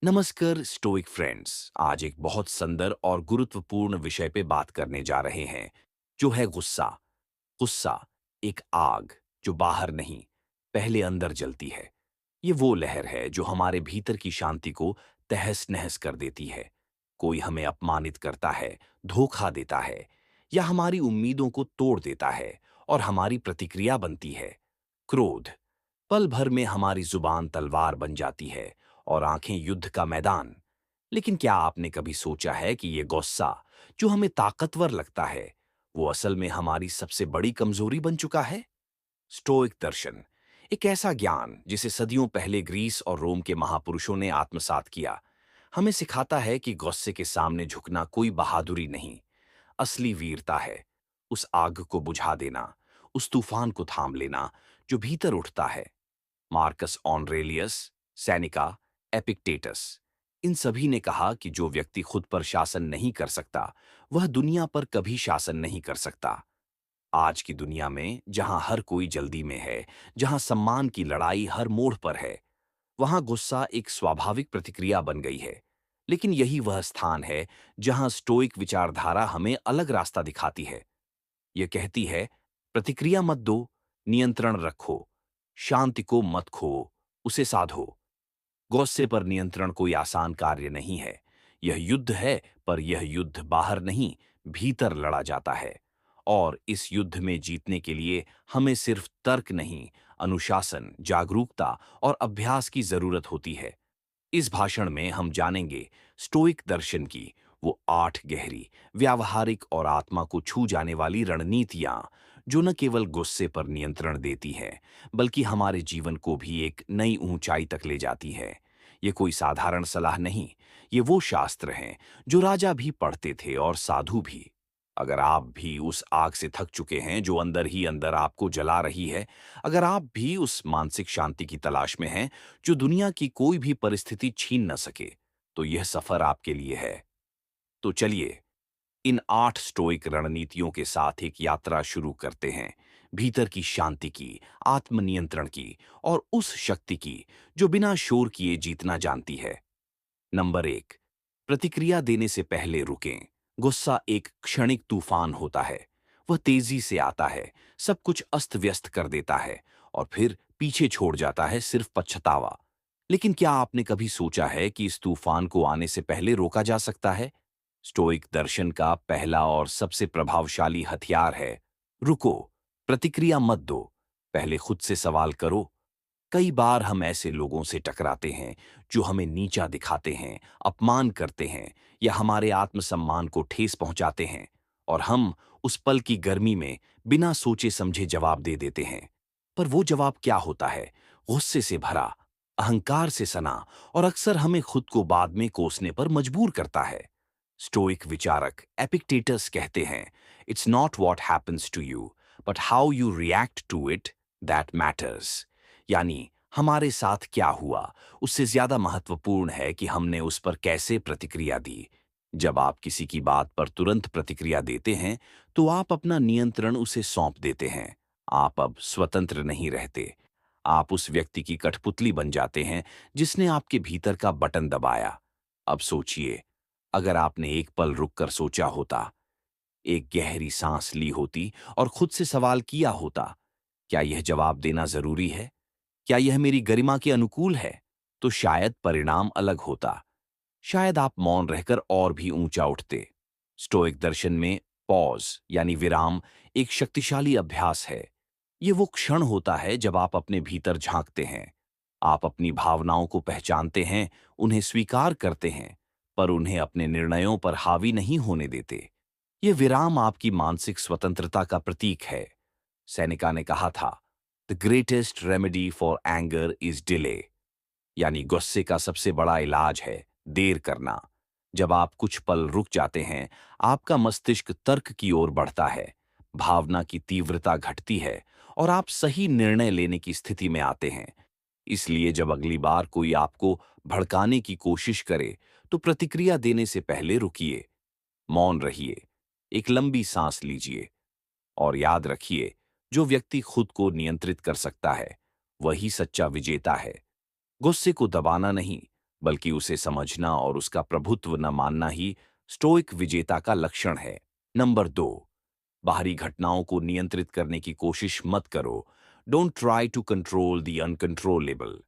नमस्कार stoic friends. आज एक बहुत सुंदर और गुरुत्वपूर्ण विषय पे बात करने जा रहे हैं, जो है गुस्सा। गुस्सा एक आग जो बाहर नहीं, पहले अंदर जलती है। ये वो लहर है जो हमारे भीतर की शांति को तहस नहस कर देती है। कोई हमें अपमानित करता है, धोखा देता है, या हमारी उम्मीदों को तोड़ देता है, और हमारी प्रतिक्रिया बनती है क्रोध। पल भर में हमारी जुबान तलवार बन जाती है और आंखें युद्ध का मैदान। लेकिन क्या आपने कभी सोचा है कि ये गुस्सा, जो हमें ताकतवर लगता है, वो असल में हमारी सबसे बड़ी कमजोरी बन चुका है? स्टोइक दर्शन एक ऐसा ज्ञान जिसे सदियों पहले ग्रीस और रोम के महापुरुषों ने आत्मसात किया, हमें सिखाता है कि गुस्से के सामने झुकना कोई बहादुरी नहीं, असली वीरता है। उस आग को बुझा देना, उस तूफान को थाम लेना जो भीतर उठता है। मार्कस ऑनरेलियस, सेनेका, एपिक्टेटस, इन सभी ने कहा कि जो व्यक्ति खुद पर शासन नहीं कर सकता, वह दुनिया पर कभी शासन नहीं कर सकता। आज की दुनिया में जहां हर कोई जल्दी में है, जहां सम्मान की लड़ाई हर मोड़ पर है, वहां गुस्सा एक स्वाभाविक प्रतिक्रिया बन गई है। लेकिन यही वह स्थान है जहां स्टोइक विचारधारा हमें अलग रास्ता दिखाती है। यह कहती है, प्रतिक्रिया मत दो, नियंत्रण रखो, शांति को मत खो, उसे साधो। गुस्से पर नियंत्रण कोई आसान कार्य नहीं है। यह युद्ध है, पर यह युद्ध बाहर नहीं, भीतर लड़ा जाता है। और इस युद्ध में जीतने के लिए हमें सिर्फ तर्क नहीं, अनुशासन, जागरूकता और अभ्यास की जरूरत होती है। इस भाषण में हम जानेंगे स्टोइक दर्शन की वो 8 गहरी, व्यावहारिक और आत्मा को छू जाने वाली रणनीतियां, जो न केवल गुस्से पर नियंत्रण देती हैं, बल्कि हमारे जीवन को भी एक नई ऊंचाई तक ले जाती है। ये कोई साधारण सलाह नहीं, ये वो शास्त्र हैं जो राजा भी पढ़ते थे और साधु भी। अगर आप भी उस आग से थक चुके हैं जो अंदर ही अंदर आपको जला रही है, अगर आप भी उस मानसिक शांति की तलाश में हैं जो दुनिया की कोई भी परिस्थिति छीन न सके, तो यह सफर आपके लिए है। तो चलिए, इन 8 स्टोइक रणनीतियों के साथ एक यात्रा शुरू करते हैं, भीतर की शांति की, आत्मनियंत्रण की, और उस शक्ति की जो बिना शोर किए जीतना जानती है। नंबर 1, प्रतिक्रिया देने से पहले रुकें। गुस्सा एक क्षणिक तूफान होता है। वह तेजी से आता है, सब कुछ अस्त व्यस्त कर देता है, और फिर पीछे छोड़ जाता है सिर्फ पछतावा। लेकिन क्या आपने कभी सोचा है कि इस तूफान को आने से पहले रोका जा सकता है? स्टोइक दर्शन का पहला और सबसे प्रभावशाली हथियार है, रुको। प्रतिक्रिया मत दो, पहले खुद से सवाल करो। कई बार हम ऐसे लोगों से टकराते हैं जो हमें नीचा दिखाते हैं, अपमान करते हैं, या हमारे आत्मसम्मान को ठेस पहुंचाते हैं, और हम उस पल की गर्मी में बिना सोचे समझे जवाब दे देते हैं। पर वो जवाब क्या होता है? गुस्से से भरा, अहंकार से सना, और अक्सर हमें खुद को बाद में कोसने पर मजबूर करता है। स्टोइक विचारक एपिक्टेटस कहते हैं, it's not what happens to you, but how you react to it that matters. यानी हमारे साथ क्या हुआ, उससे ज्यादा महत्वपूर्ण है कि हमने उस पर कैसे प्रतिक्रिया दी। जब आप किसी की बात पर तुरंत प्रतिक्रिया देते हैं, तो आप अपना नियंत्रण उसे सौंप देते हैं। आप अब स्वतंत्र नहीं रहते। आप उस व्यक्ति की कठपुतली बन जाते हैं जिसने आपके भीतर का बटन दबाया। अब सोचिए, अगर आपने एक पल रुककर सोचा होता, एक गहरी सांस ली होती और खुद से सवाल किया होता, क्या यह जवाब देना जरूरी है? क्या यह मेरी गरिमा के अनुकूल है? तो शायद परिणाम अलग होता। शायद आप मौन रहकर और भी ऊंचा उठते। स्टोइक दर्शन में पॉज यानी विराम एक शक्तिशाली अभ्यास है। ये वो क्षण होता है जब आप अपने भीतर झांकते हैं। आप अपनी भावनाओं को पहचानते हैं, उन्हें स्वीकार करते हैं, पर उन्हें अपने निर्णयों पर हावी नहीं होने देते। ये विराम आपकी मानसिक स्वतंत्रता का प्रतीक है। सेनेका ने कहा था, the greatest remedy for anger is delay. यानी गुस्से का सबसे बड़ा इलाज है देर करना। जब आप कुछ पल रुक जाते हैं, आपका मस्तिष्क तर्क की ओर बढ़ता है, भावना की तीव्रता घटती है, और आप सही निर्णय लेने की स्थिति में आते हैं। इसलिए जब अगली बार कोई आपको भड़काने की कोशिश करे, तो प्रतिक्रिया देने से पहले रुकिए, मौन रहिए, एक लंबी सांस लीजिए, और याद रखिए, जो व्यक्ति खुद को नियंत्रित कर सकता है, वही सच्चा विजेता है। गुस्से को दबाना नहीं, बल्कि उसे समझना और उसका प्रभुत्व न मानना ही स्टोइक विजेता का लक्षण है। नंबर 2, बाहरी घटनाओं को नियंत्रित करने की कोशिश मत करो। Don't try to control the uncontrollable.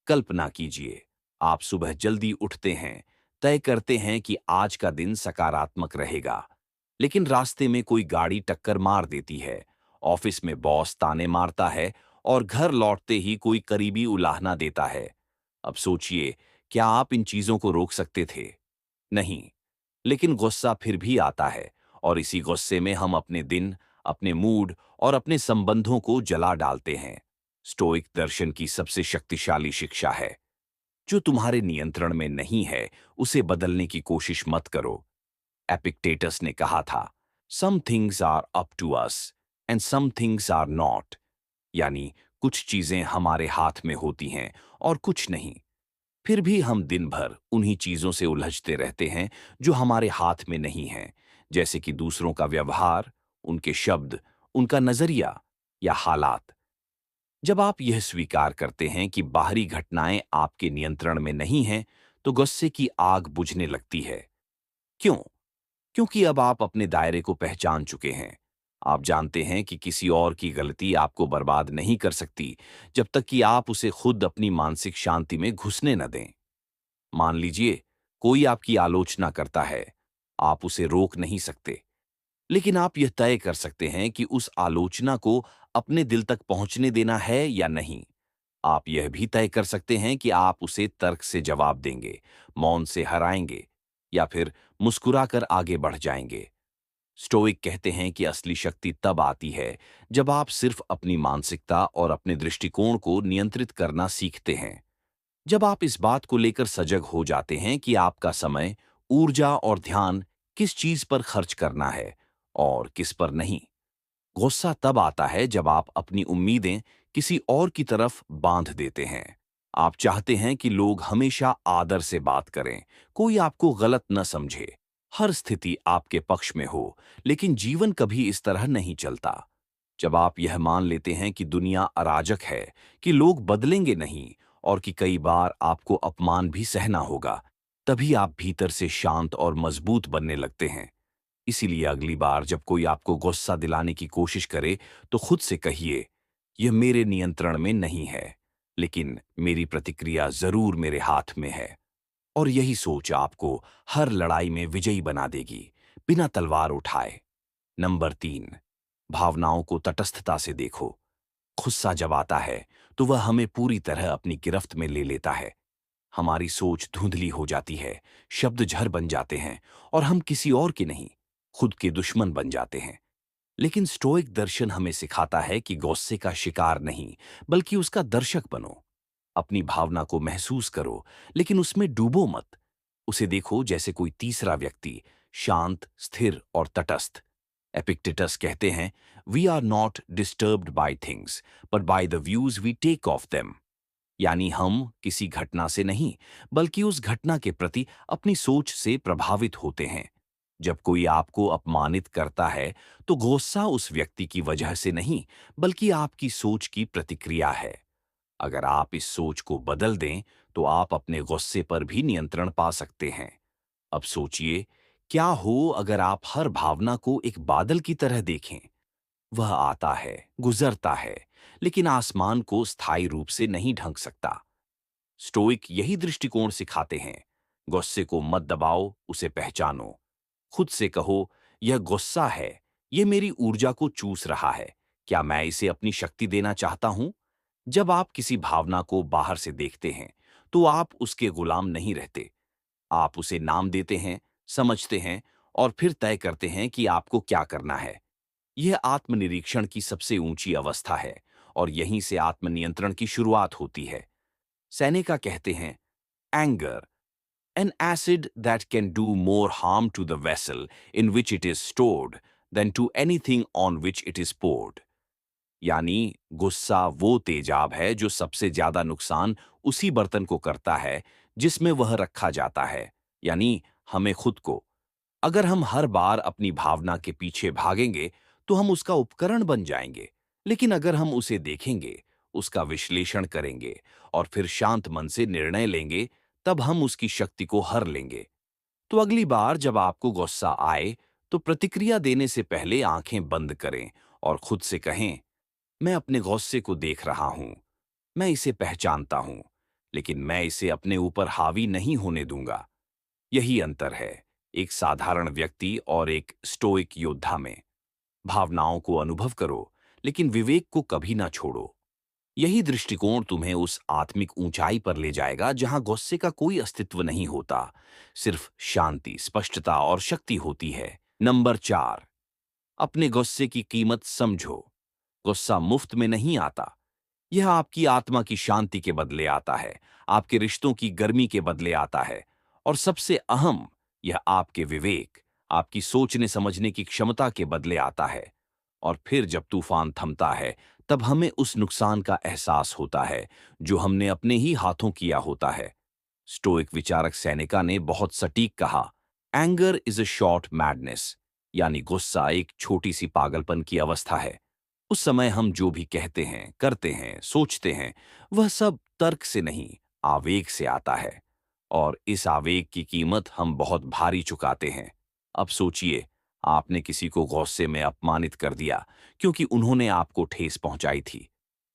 कल्पना कीजिए, आप सुबह जल्दी उठते हैं, तय करते हैं कि आज का दिन सकारात्मक रहेगा, लेकिन रास्ते में कोई गाड़ी टक्कर मार देती है, ऑफिस में बॉस ताने मारता है और घर लौटते ही कोई करीबी उलाहना देता है। अब सोचिए, क्या आप इन चीजों को रोक सकते थे? नहीं। लेकिन गुस्सा फिर भी आता है, और इसी गुस्से में हम अपने दिन, अपने मूड और अपने संबंधों को जला डालते हैं। स्टोइक दर्शन की सबसे शक्तिशाली शिक्षा है, जो तुम्हारे नियंत्रण में नहीं है उसे बदलने की कोशिश मत करो। एपिक्टेटस ने कहा था, some things are up to us and some things are not. यानी कुछ चीजें हमारे हाथ में होती हैं और कुछ नहीं। फिर भी हम दिन भर उन्हीं चीजों से उलझते रहते हैं जो हमारे हाथ में नहीं हैं, जैसे कि दूसरों का व्यवहार, उनके शब्द, उनका नजरिया या हालात। जब आप यह स्वीकार करते हैं कि बाहरी घटनाएं आपके नियंत्रण में नहीं हैं, तो गुस्से की आग बुझने लगती है। क्यों? क्योंकि अब आप अपने दायरे को पहचान चुके हैं। आप जानते हैं कि किसी और की गलती आपको बर्बाद नहीं कर सकती, जब तक कि आप उसे खुद अपनी मानसिक शांति में घुसने न दें। मान लीजिए, कोई आपकी आलोचना करता है, आप उसे रोक नहीं सकते, लेकिन आप यह तय कर सकते हैं कि उस आलोचना को अपने दिल तक पहुंचने देना है या नहीं। आप यह भी तय कर सकते हैं कि आप उसे तर्क से जवाब देंगे, मौन से हराएंगे, या फिर मुस्कुराकर आगे बढ़ जाएंगे। स्टोइक कहते हैं कि असली शक्ति तब आती है जब आप सिर्फ अपनी मानसिकता और अपने दृष्टिकोण को नियंत्रित करना सीखते हैं। जब आप इस बात को लेकर सजग हो जाते हैं कि आपका समय, ऊर्जा और ध्यान किस चीज पर खर्च करना है और किस पर नहीं। गुस्सा तब आता है जब आप अपनी उम्मीदें किसी और की तरफ बांध देते हैं। आप चाहते हैं कि लोग हमेशा आदर से बात करें, कोई आपको गलत न समझे, हर स्थिति आपके पक्ष में हो, लेकिन जीवन कभी इस तरह नहीं चलता। जब आप यह मान लेते हैं कि दुनिया अराजक है, कि लोग बदलेंगे नहीं और कि कई बार आपको अपमान भी सहना होगा, तभी आप भीतर से शांत और मजबूत बनने लगते हैं। इसीलिए अगली बार जब कोई आपको गुस्सा दिलाने की कोशिश करे, तो खुद से कहिए, यह मेरे नियंत्रण में नहीं है, लेकिन मेरी प्रतिक्रिया जरूर मेरे हाथ में है। और यही सोच आपको हर लड़ाई में विजयी बना देगी, बिना तलवार उठाए। नंबर 3, भावनाओं को तटस्थता से देखो। गुस्सा जब आता है, तो वह हमें पूरी तरह अपनी गिरफ्त में ले लेता है। हमारी सोच धुंधली हो जाती है, शब्द झर बन जाते हैं और हम किसी और के नहीं, खुद के दुश्मन बन जाते हैं। लेकिन स्टोइक दर्शन हमें सिखाता है कि गुस्से का शिकार नहीं, बल्कि उसका दर्शक बनो। अपनी भावना को महसूस करो, लेकिन उसमें डूबो मत। उसे देखो जैसे कोई तीसरा व्यक्ति, शांत, स्थिर और तटस्थ। एपिक्टेटस कहते हैं, we are not disturbed by things, but by the views we take of them. यानी हम किसी घटना से नहीं, बल्कि उस घटना के प्रति अपनी सोच से प्रभावित होते हैं। जब कोई आपको अपमानित करता है, तो गुस्सा उस व्यक्ति की वजह से नहीं, बल्कि आपकी सोच की प्रतिक्रिया है। अगर आप इस सोच को बदल दें, तो आप अपने गुस्से पर भी नियंत्रण पा सकते हैं। अब सोचिए, क्या हो अगर आप हर भावना को एक बादल की तरह देखें। वह आता है, गुजरता है, लेकिन आसमान को स्थायी रूप से नहीं ढक सकता। स्टोइक यही दृष्टिकोण सिखाते हैं। गुस्से को मत दबाओ, उसे पहचानो। खुद से कहो, यह गुस्सा है, यह मेरी ऊर्जा को चूस रहा है, क्या मैं इसे अपनी शक्ति देना चाहता हूं? जब आप किसी भावना को बाहर से देखते हैं, तो आप उसके गुलाम नहीं रहते। आप उसे नाम देते हैं, समझते हैं और फिर तय करते हैं कि आपको क्या करना है। यह आत्मनिरीक्षण की सबसे ऊंची अवस्था है, और यहीं से आत्मनियंत्रण की शुरुआत होती है। सेनेका कहते हैं, anger, an acid that can do more harm to the vessel in which it is stored than to anything on which it is poured। यानी गुस्सा वो तेजाब है जो सबसे ज्यादा नुकसान उसी बर्तन को करता है जिसमें वह रखा जाता है, यानी हमें खुद को। अगर हम हर बार अपनी भावना के पीछे भागेंगे, तो हम उसका उपकरण बन जाएंगे। लेकिन अगर हम उसे देखेंगे, उसका विश्लेषण करेंगे और फिर शांत मन से निर्णय लेंगे, तब हम उसकी शक्ति को हर लेंगे। तो अगली बार जब आपको गुस्सा आए, तो प्रतिक्रिया देने से पहले आंखें बंद करें और खुद से कहें, मैं अपने गुस्से को देख रहा हूं, मैं इसे पहचानता हूं, लेकिन मैं इसे अपने ऊपर हावी नहीं होने दूंगा। यही अंतर है एक साधारण व्यक्ति और एक स्टोइक योद्धा में। भावनाओं को अनुभव करो, लेकिन विवेक को कभी ना छोड़ो। यही दृष्टिकोण तुम्हें उस आत्मिक ऊंचाई पर ले जाएगा जहां गुस्से का कोई अस्तित्व नहीं होता, सिर्फ शांति, स्पष्टता और शक्ति होती है। नंबर 4, अपने गुस्से की कीमत समझो। गुस्सा मुफ्त में नहीं आता। यह आपकी आत्मा की शांति के बदले आता है, आपके रिश्तों की गर्मी के बदले आता है, और सबसे अहम, यह आपके विवेक, आपकी सोचने समझने की क्षमता के बदले आता है। और फिर जब तूफान थमता है, तब हमें उस नुकसान का एहसास होता है जो हमने अपने ही हाथों किया होता है। स्टोइक विचारक सेनेका ने बहुत सटीक कहा, anger is a short madness, यानी गुस्सा एक छोटी सी पागलपन की अवस्था है। उस समय हम जो भी कहते हैं, करते हैं, सोचते हैं, वह सब तर्क से नहीं, आवेग से आता है। और इस आवेग की कीमत हम बहुत भारी चुकाते हैं। अब सोचिए, आपने किसी को गुस्से में अपमानित कर दिया क्योंकि उन्होंने आपको ठेस पहुंचाई थी।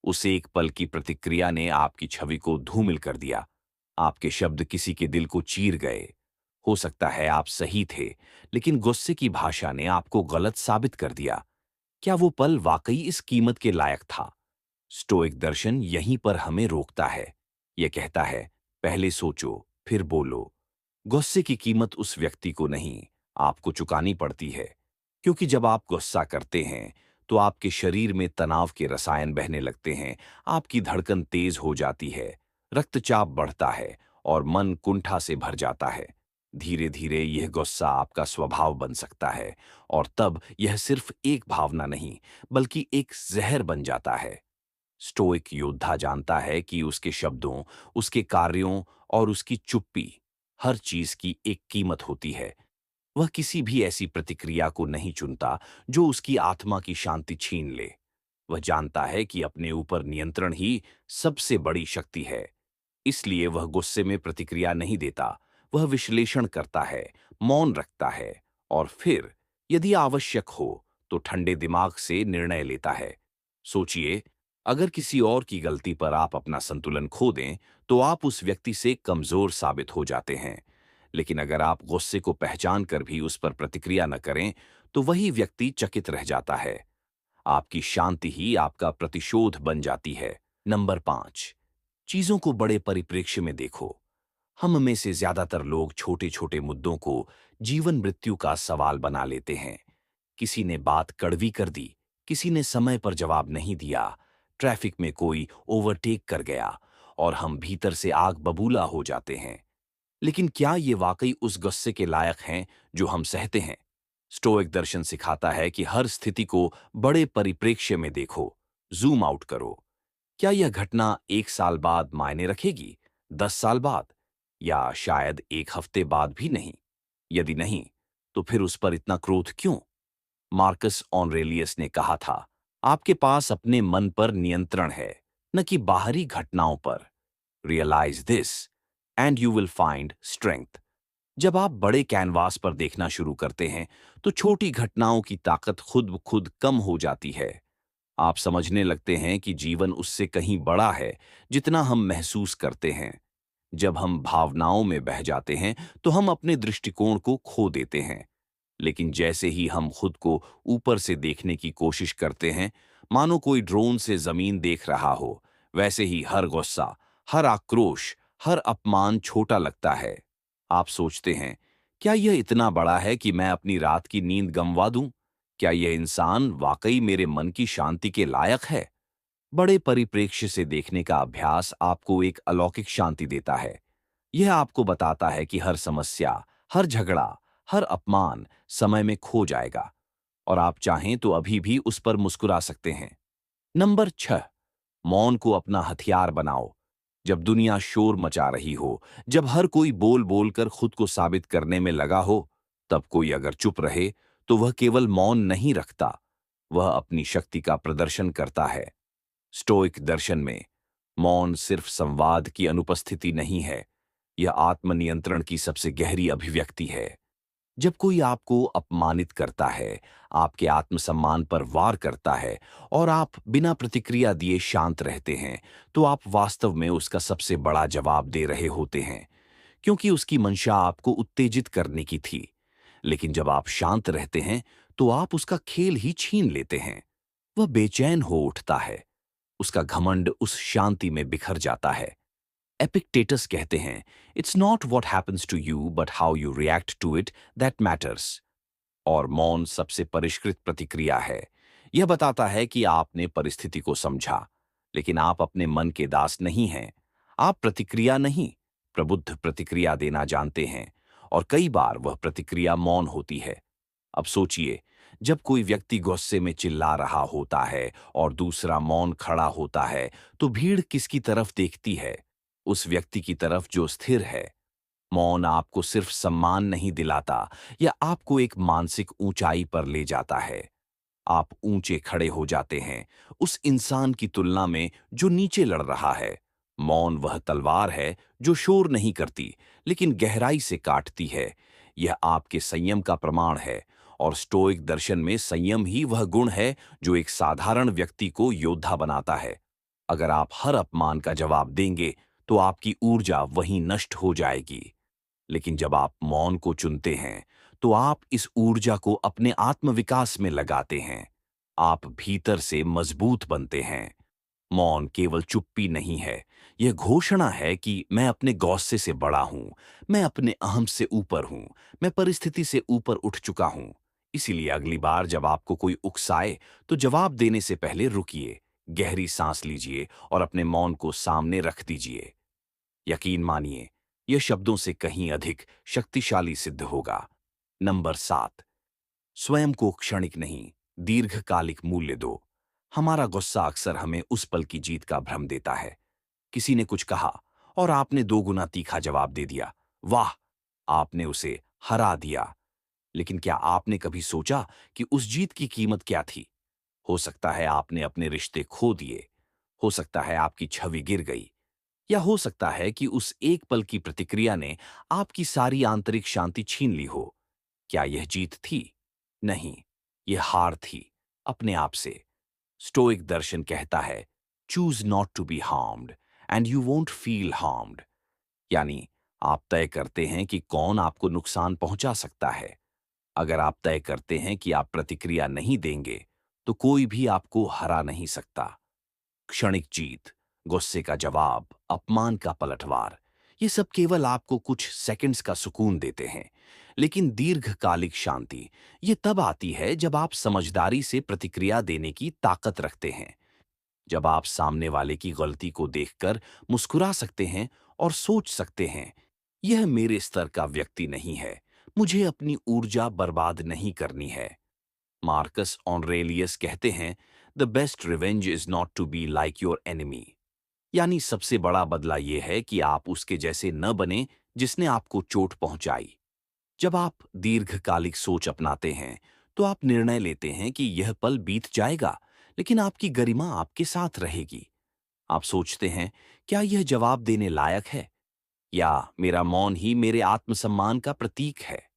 उस एक पल की प्रतिक्रिया ने आपकी छवि को धूमिल कर दिया। आपके शब्द किसी के दिल को चीर गए। हो सकता है आप सही थे, लेकिन गुस्से की भाषा ने आपको गलत साबित कर दिया। क्या वो पल वाकई इस कीमत के लायक था? स्टोइक दर्शन यहीं पर हमें रोकता है। यह कहता है, पहले सोचो, फिर बोलो। गुस्से की कीमत उस व्यक्ति को नहीं, आपको चुकानी पड़ती है। क्योंकि जब आप गुस्सा करते हैं, तो आपके शरीर में तनाव के रसायन बहने लगते हैं, आपकी धड़कन तेज हो जाती है, रक्तचाप बढ़ता है और मन कुंठा से भर जाता है। धीरे धीरे यह गुस्सा आपका स्वभाव बन सकता है, और तब यह सिर्फ एक भावना नहीं, बल्कि एक जहर बन जाता है। स्टोइक योद्धा जानता है कि उसके शब्दों, उसके कार्यों और उसकी चुप्पी, हर चीज की एक कीमत होती है। वह किसी भी ऐसी प्रतिक्रिया को नहीं चुनता जो उसकी आत्मा की शांति छीन ले। वह जानता है कि अपने ऊपर नियंत्रण ही सबसे बड़ी शक्ति है। इसलिए वह गुस्से में प्रतिक्रिया नहीं देता, वह विश्लेषण करता है, मौन रखता है, और फिर यदि आवश्यक हो तो ठंडे दिमाग से निर्णय लेता है। सोचिए, अगर किसी और की गलती पर आप अपना संतुलन खो दें, तो आप उस व्यक्ति से कमजोर साबित हो जाते हैं। लेकिन अगर आप गुस्से को पहचान कर भी उस पर प्रतिक्रिया न करें, तो वही व्यक्ति चकित रह जाता है। आपकी शांति ही आपका प्रतिशोध बन जाती है। नंबर 5, चीजों को बड़े परिप्रेक्ष्य में देखो। हम में से ज्यादातर लोग छोटे छोटे मुद्दों को जीवन मृत्यु का सवाल बना लेते हैं। किसी ने बात कड़वी कर दी, किसी ने समय पर जवाब नहीं दिया, ट्रैफिक में कोई ओवरटेक कर गया, और हम भीतर से आग बबूला हो जाते हैं। लेकिन क्या ये वाकई उस गुस्से के लायक हैं जो हम सहते हैं? स्टोइक दर्शन सिखाता है कि हर स्थिति को बड़े परिप्रेक्ष्य में देखो, जूम आउट करो। क्या यह घटना 1 साल बाद मायने रखेगी, 10 साल बाद, या शायद 1 हफ्ते बाद भी नहीं? यदि नहीं, तो फिर उस पर इतना क्रोध क्यों? मार्कस ऑनरेलियस ने कहा था, आपके पास अपने मन पर नियंत्रण है, न कि बाहरी घटनाओं पर। Realise this and you will find strength. जब आप बड़े कैनवास पर देखना शुरू करते हैं, तो छोटी घटनाओं की ताकत खुद ब खुद कम हो जाती है। आप समझने लगते हैं कि जीवन उससे कहीं बड़ा है जितना हम महसूस करते हैं। जब हम भावनाओं में बह जाते हैं, तो हम अपने दृष्टिकोण को खो देते हैं। लेकिन जैसे ही हम खुद को ऊपर से देखने की कोशिश करते हैं, मानो कोई ड्रोन से जमीन देख रहा हो, वैसे ही हर गुस्सा, हर आक्रोश, हर अपमान छोटा लगता है। आप सोचते हैं, क्या यह इतना बड़ा है कि मैं अपनी रात की नींद गंवा दूं? क्या यह इंसान वाकई मेरे मन की शांति के लायक है? बड़े परिप्रेक्ष्य से देखने का अभ्यास आपको एक अलौकिक शांति देता है। यह आपको बताता है कि हर समस्या, हर झगड़ा, हर अपमान समय में खो जाएगा, और आप चाहें तो अभी भी उस पर मुस्कुरा सकते हैं। नंबर 6, मौन को अपना हथियार बनाओ। जब दुनिया शोर मचा रही हो, जब हर कोई बोल बोल कर खुद को साबित करने में लगा हो, तब कोई अगर चुप रहे, तो वह केवल मौन नहीं रखता, वह अपनी शक्ति का प्रदर्शन करता है। स्टोइक दर्शन में मौन सिर्फ संवाद की अनुपस्थिति नहीं है, यह आत्मनियंत्रण की सबसे गहरी अभिव्यक्ति है। जब कोई आपको अपमानित करता है, आपके आत्मसम्मान पर वार करता है और आप बिना प्रतिक्रिया दिए शांत रहते हैं, तो आप वास्तव में उसका सबसे बड़ा जवाब दे रहे होते हैं, क्योंकि उसकी मंशा आपको उत्तेजित करने की थी। लेकिन जब आप शांत रहते हैं, तो आप उसका खेल ही छीन लेते हैं। वह बेचैन हो उठता है, उसका घमंड उस शांति में बिखर जाता है। एपिक्टेटस कहते हैं, it's not what happens to you but how you react to it that matters. और मौन सबसे परिष्कृत प्रतिक्रिया है। यह बताता है कि आपने परिस्थिति को समझा, लेकिन आप अपने मन के दास नहीं हैं। आप प्रतिक्रिया नहीं, प्रबुद्ध प्रतिक्रिया देना जानते हैं, और कई बार वह प्रतिक्रिया मौन होती है। अब सोचिए, जब कोई व्यक्ति गुस्से में चिल्ला रहा होता है और दूसरा मौन खड़ा होता है, तो भीड़ किसकी तरफ देखती है? उस व्यक्ति की तरफ जो स्थिर है। मौन आपको सिर्फ सम्मान नहीं दिलाता, यह आपको एक मानसिक ऊंचाई पर ले जाता है। आप ऊंचे खड़े हो जाते हैं उस इंसान की तुलना में जो नीचे लड़ रहा है। मौन वह तलवार है जो शोर नहीं करती, लेकिन गहराई से काटती है। यह आपके संयम का प्रमाण है, और स्टोइक दर्शन में संयम ही वह गुण है जो एक साधारण व्यक्ति को योद्धा बनाता है। अगर आप हर अपमान का जवाब देंगे, तो आपकी ऊर्जा वहीं नष्ट हो जाएगी। लेकिन जब आप मौन को चुनते हैं, तो आप इस ऊर्जा को अपने आत्मविकास में लगाते हैं। आप भीतर से मजबूत बनते हैं। मौन केवल चुप्पी नहीं है, यह घोषणा है कि मैं अपने गौस्से से बड़ा हूं, मैं अपने अहम से ऊपर हूं, मैं परिस्थिति से ऊपर उठ चुका हूं। इसीलिए अगली बार जब आपको कोई उकसाए, तो जवाब देने से पहले रुकिए, गहरी सांस लीजिए और अपने मौन को सामने रख दीजिए। यकीन मानिए, यह शब्दों से कहीं अधिक शक्तिशाली सिद्ध होगा। नंबर 7, स्वयं को क्षणिक नहीं, दीर्घकालिक मूल्य दो। हमारा गुस्सा अक्सर हमें उस पल की जीत का भ्रम देता है। किसी ने कुछ कहा और आपने दो गुना तीखा जवाब दे दिया। वाह! आपने उसे हरा दिया। लेकिन क्या आपने कभी सोचा कि उस जीत की कीमत क्या थी? हो सकता है आपने अपने रिश्ते खो दिए, हो सकता है आपकी छवि गिर गई, या हो सकता है कि उस एक पल की प्रतिक्रिया ने आपकी सारी आंतरिक शांति छीन ली हो। क्या यह जीत थी? नहीं, यह हार थी, अपने आप से। स्टोइक दर्शन कहता है, choose not to be harmed and you won't feel harmed. यानी आप तय करते हैं कि कौन आपको नुकसान पहुंचा सकता है। अगर आप तय करते हैं कि आप प्रतिक्रिया नहीं देंगे, तो कोई भी आपको हरा नहीं सकता। क्षणिक जीत, गुस्से का जवाब, अपमान का पलटवार, ये सब केवल आपको कुछ सेकंड्स का सुकून देते हैं। लेकिन दीर्घकालिक शांति ये तब आती है जब आप समझदारी से प्रतिक्रिया देने की ताकत रखते हैं। जब आप सामने वाले की गलती को देखकर मुस्कुरा सकते हैं और सोच सकते हैं, यह मेरे स्तर का व्यक्ति नहीं है, मुझे अपनी ऊर्जा बर्बाद नहीं करनी है। मार्कस ऑनरेलियस कहते हैं, the best revenge is not to be like your enemy. यानी सबसे बड़ा बदला यह है कि आप उसके जैसे न बने जिसने आपको चोट पहुंचाई। जब आप दीर्घकालिक सोच अपनाते हैं, तो आप निर्णय लेते हैं कि यह पल बीत जाएगा, लेकिन आपकी गरिमा आपके साथ रहेगी। आप सोचते हैं, क्या यह जवाब देने लायक है, या मेरा मौन ही मेरे आत्मसम्मान का प्रतीक है?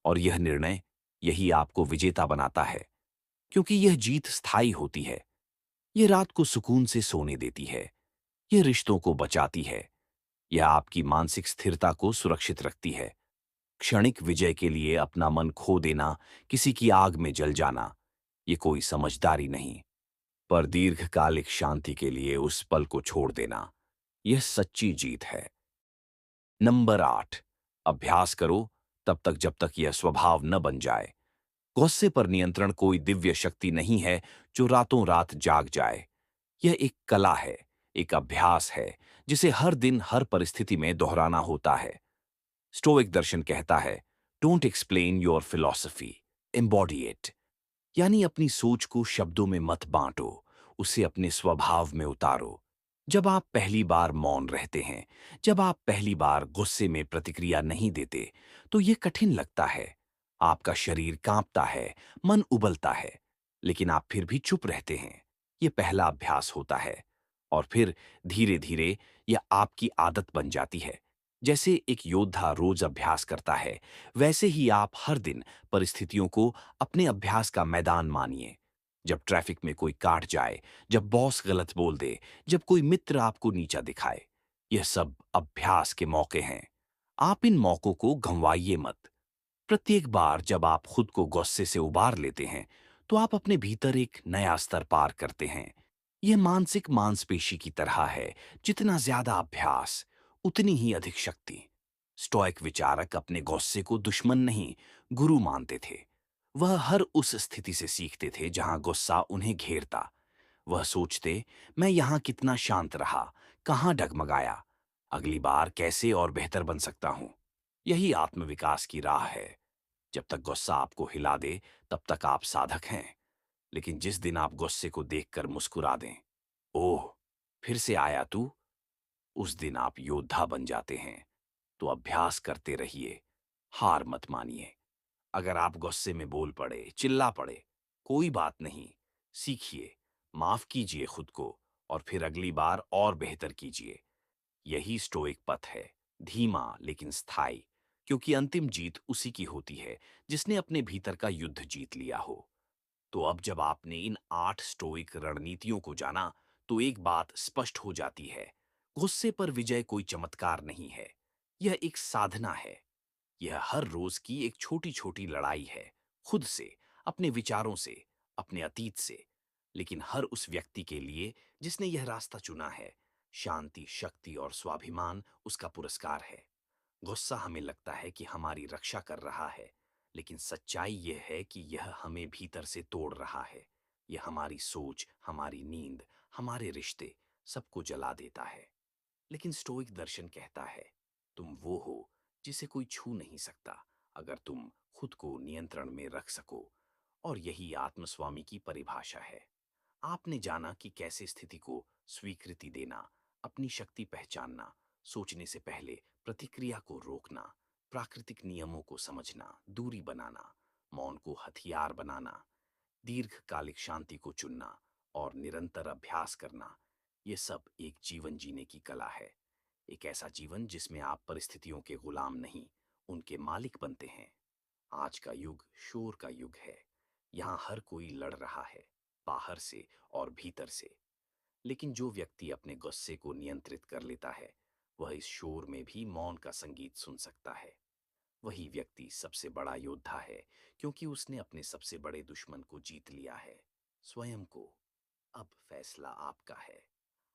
और यह निर्णय, यही आपको विजेता बनाता है, क्योंकि यह जीत स्थायी होती है। यह रात को सुकून से सोने देती है, यह रिश्तों को बचाती है, यह आपकी मानसिक स्थिरता को सुरक्षित रखती है। क्षणिक विजय के लिए अपना मन खो देना, किसी की आग में जल जाना, ये कोई समझदारी नहीं, पर दीर्घकालिक शांति के लिए उस पल को छोड़ देना, यह सच्ची जीत है। नंबर 8, अभ्यास करो तब तक जब तक यह स्वभाव न बन जाए। गुस्से पर नियंत्रण कोई दिव्य शक्ति नहीं है जो रातों रात जाग जाए। यह एक कला है, एक अभ्यास है, जिसे हर दिन हर परिस्थिति में दोहराना होता है। स्टोइक दर्शन कहता है, don't explain your philosophy, embody it. यानी अपनी सोच को शब्दों में मत बांटो, उसे अपने स्वभाव में उतारो। जब आप पहली बार मौन रहते हैं, जब आप पहली बार गुस्से में प्रतिक्रिया नहीं देते, तो यह कठिन लगता है। आपका शरीर कांपता है, मन उबलता है, लेकिन आप फिर भी चुप रहते हैं। यह पहला अभ्यास होता है, और फिर धीरे धीरे यह आपकी आदत बन जाती है। जैसे एक योद्धा रोज अभ्यास करता है, वैसे ही आप हर दिन परिस्थितियों को अपने अभ्यास का मैदान मानिए। जब ट्रैफिक में कोई काट जाए, जब बॉस गलत बोल दे, जब कोई मित्र आपको नीचा दिखाए, यह सब अभ्यास के मौके हैं। आप इन मौकों को गंवाइए मत। प्रत्येक बार जब आप खुद को गुस्से से उबार लेते हैं, तो आप अपने भीतर एक नया स्तर पार करते हैं। यह मानसिक मांसपेशी की तरह है। जितना ज्यादा अभ्यास, उतनी ही अधिक शक्ति। स्टोइक विचारक अपने गुस्से को दुश्मन नहीं, गुरु मानते थे। वह हर उस स्थिति से सीखते थे जहां गुस्सा उन्हें घेरता। वह सोचते, मैं यहां कितना शांत रहा, कहां डगमगाया, अगली बार कैसे और बेहतर बन सकता हूं। यही आत्मविकास की राह है। जब तक गुस्सा आपको हिला दे, तब तक आप साधक हैं। लेकिन जिस दिन आप गुस्से को देखकर मुस्कुरा दें, ओह, फिर से आया तू, उस दिन आप योद्धा बन जाते हैं। तो अभ्यास करते रहिए, हार मत मानिए। अगर आप गुस्से में बोल पड़े, चिल्ला पड़े, कोई बात नहीं। सीखिए, माफ कीजिए खुद को, और फिर अगली बार और बेहतर कीजिए। यही स्टोइक पथ है, धीमा लेकिन स्थायी। क्योंकि अंतिम जीत उसी की होती है जिसने अपने भीतर का युद्ध जीत लिया हो। तो अब जब आपने इन 8 स्टोइक रणनीतियों को जाना, तो एक बात स्पष्ट हो जाती है। गुस्से पर विजय कोई चमत्कार नहीं है। यह एक साधना है। यह हर रोज की एक छोटी छोटी लड़ाई है, खुद से, अपने विचारों से, अपने अतीत से। लेकिन हर उस व्यक्ति के लिए जिसने यह रास्ता चुना है, शांति, शक्ति और स्वाभिमान उसका पुरस्कार है। गुस्सा हमें लगता है कि हमारी रक्षा कर रहा है, लेकिन सच्चाई यह है कि यह हमें भीतर से तोड़ रहा है। यह हमारी सोच, हमारी नींद, हमारे रिश्ते, सबको जला देता है। लेकिन स्टोइक दर्शन कहता है, तुम वो हो जिसे कोई छू नहीं सकता, अगर तुम खुद को नियंत्रण में रख सको। और यही आत्मस्वामी की परिभाषा है। आपने जाना कि कैसे स्थिति को स्वीकृति देना, अपनी शक्ति पहचानना, सोचने से पहले प्रतिक्रिया को रोकना, प्राकृतिक नियमों को समझना, दूरी बनाना, मौन को हथियार बनाना, दीर्घकालिक शांति को चुनना और निरंतर अभ्यास करना। ये सब एक जीवन जीने की कला है। एक ऐसा जीवन जिसमें आप परिस्थितियों के गुलाम नहीं, उनके मालिक बनते हैं। आज का युग शोर का युग है। यहाँ हर कोई लड़ रहा है, बाहर से और भीतर से। लेकिन जो व्यक्ति अपने गुस्से को नियंत्रित कर लेता है, वह इस शोर में भी मौन का संगीत सुन सकता है। वही व्यक्ति सबसे बड़ा योद्धा है, क्योंकि उसने अपने सबसे बड़े दुश्मन को जीत लिया है, स्वयं को। अब फैसला आपका है।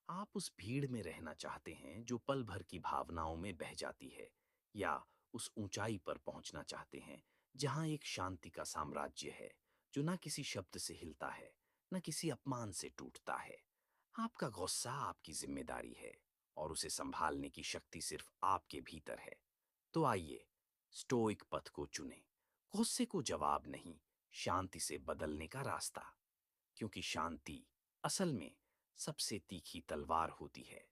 आप उस भीड़ में रहना चाहते हैं जो पल भर की भावनाओं में बह जाती है, या उस ऊंचाई पर पहुंचना चाहते हैं जहां एक शांति का साम्राज्य है, जो ना किसी शब्द से हिलता है, न किसी अपमान से टूटता है। आपका गुस्सा आपकी जिम्मेदारी है, और उसे संभालने की शक्ति सिर्फ आपके भीतर है। तो आइए, स्टोइक पथ को चुनें। गुस्से को जवाब नहीं, शांति से बदलने का रास्ता। क्योंकि शांति असल में सबसे तीखी तलवार होती है।